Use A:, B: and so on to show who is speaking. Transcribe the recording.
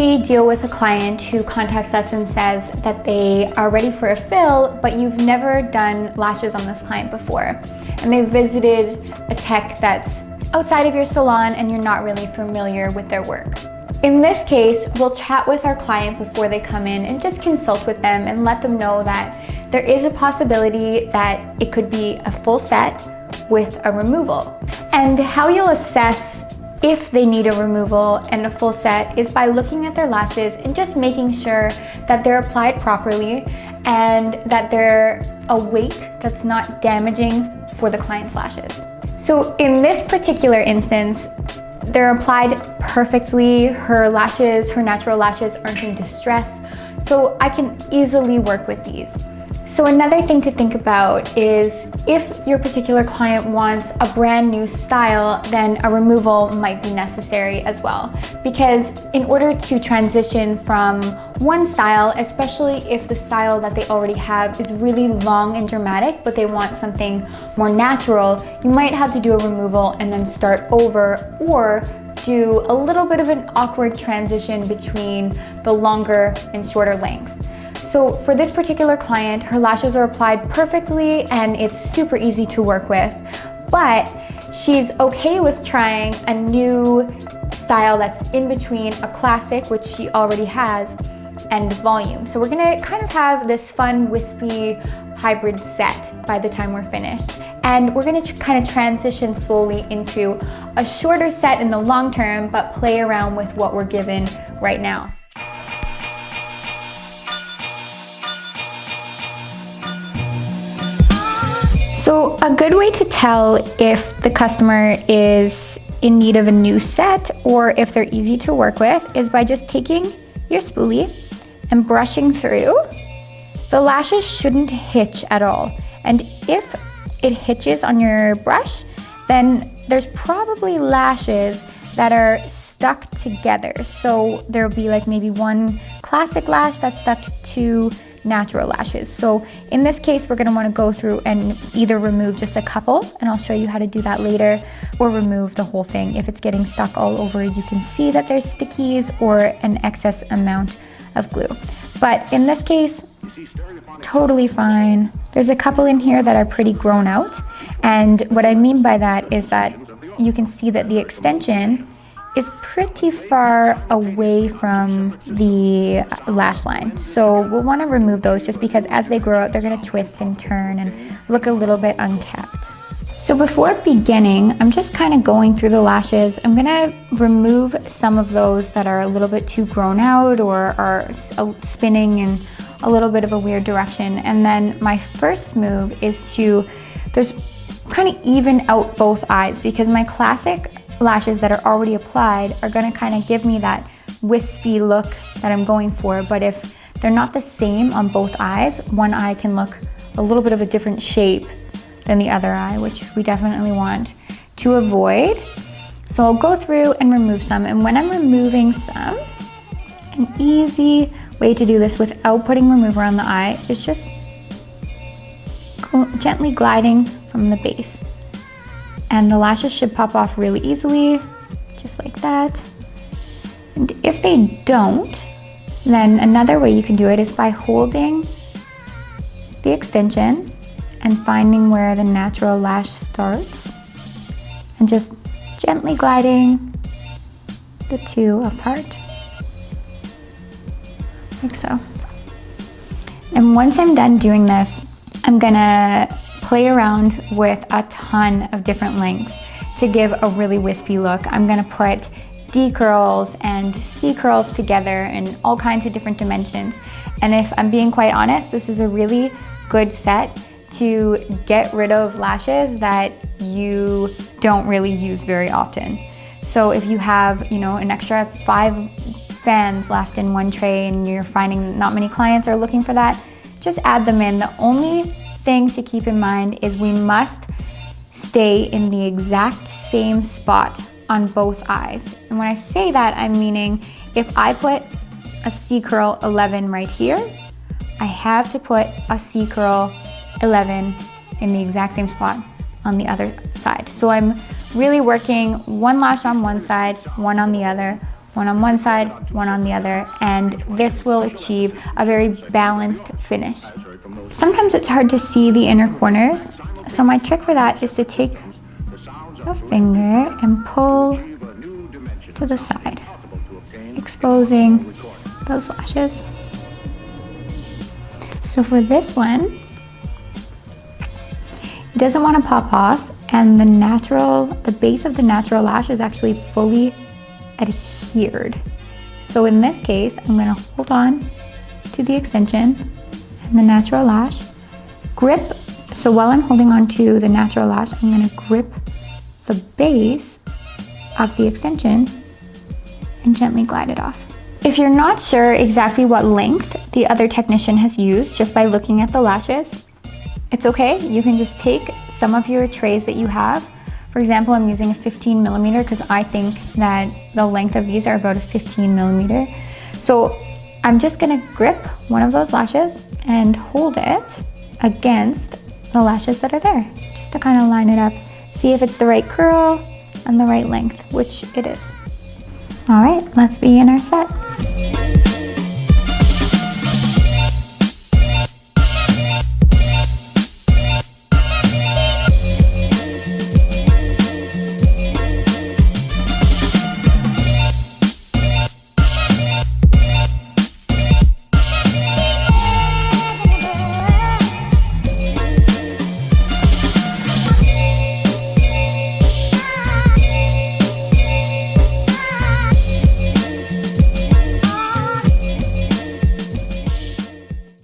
A: we deal with a client who contacts us and says that they are ready for a fill, but you've never done lashes on this client before, and they've visited a tech that's outside of your salon and you're not really familiar with their work. In this case, we'll chat with our client before they come in and just consult with them and let them know that there is a possibility that it could be a full set with a removal. And how you'll assess if they need a removal and a full set is by looking at their lashes and just making sure that they're applied properly and that they're a weight that's not damaging for the client's lashes. So in this particular instance, they're applied perfectly. Her lashes, her natural lashes aren't in distress, so I can easily work with these. So another thing to think about is if your particular client wants a brand new style, then a removal might be necessary as well. Because in order to transition from one style, especially if the style that they already have is really long and dramatic, but they want something more natural, you might have to do a removal and then start over, or do a little bit of an awkward transition between the longer and shorter lengths. So for this particular client, her lashes are applied perfectly and it's super easy to work with, but she's okay with trying a new style that's in between a classic, which she already has, and volume. So we're gonna kind of have this fun, wispy hybrid set by the time we're finished. And we're gonna kind of transition slowly into a shorter set in the long term, but play around with what we're given right now. So a good way to tell if the customer is in need of a new set or if they're easy to work with is by just taking your spoolie and brushing through. The lashes shouldn't hitch at all. And if it hitches on your brush, then there's probably lashes that are stuck together. So there'll be like maybe one classic lash that's stuck to two natural lashes. So in this case, we're gonna wanna go through and either remove just a couple, and I'll show you how to do that later, or remove the whole thing. If it's getting stuck all over, you can see that there's stickies or an excess amount of glue. But in this case, totally fine. There's a couple in here that are pretty grown out. And what I mean by that is that you can see that the extension is pretty far away from the lash line. So we'll want to remove those just because as they grow out, they're going to twist and turn and look a little bit unkept. So before beginning, I'm just kind of going through the lashes. I'm going to remove some of those that are a little bit too grown out or are spinning in a little bit of a weird direction. And then my first move is to kind of even out both eyes, because my classic lashes that are already applied are going to kind of give me that wispy look that I'm going for. But if they're not the same on both eyes, one eye can look a little bit of a different shape than the other eye, which we definitely want to avoid. So I'll go through and remove some. And when I'm removing some, an easy way to do this without putting remover on the eye is just gently gliding from the base. And the lashes should pop off really easily, just like that. And if they don't, then another way you can do it is by holding the extension and finding where the natural lash starts and just gently gliding the two apart, like so. And once I'm done doing this, I'm gonna play around with a ton of different lengths to give a really wispy look. I'm gonna put D curls and C curls together in all kinds of different dimensions. And if I'm being quite honest, this is a really good set to get rid of lashes that you don't really use very often. So if you have, an extra 5 fans left in one tray and you're finding not many clients are looking for that, just add them in. The only thing to keep in mind is we must stay in the exact same spot on both eyes. And when I say that, I'm meaning if I put a C curl 11 right here, I have to put a C curl 11 in the exact same spot on the other side. So I'm really working one lash on one side, one on the other, one on one side, one on the other, and this will achieve a very balanced finish. Sometimes it's hard to see the inner corners, so my trick for that is to take a finger and pull to the side, exposing those lashes. So for this one, it doesn't want to pop off, and the base of the natural lash is actually fully adhered. So in this case, I'm going to hold on to the extension and the natural lash, grip. So while I'm holding on to the natural lash, I'm going to grip the base of the extension and gently glide it off. If you're not sure exactly what length the other technician has used just by looking at the lashes, it's okay. You can just take some of your trays that you have. For example, I'm using a 15 millimeter because I think that the length of these are about a 15 millimeter. So I'm just gonna grip one of those lashes and hold it against the lashes that are there, just to kind of line it up. See if it's the right curl and the right length, which it is. All right, let's begin our set.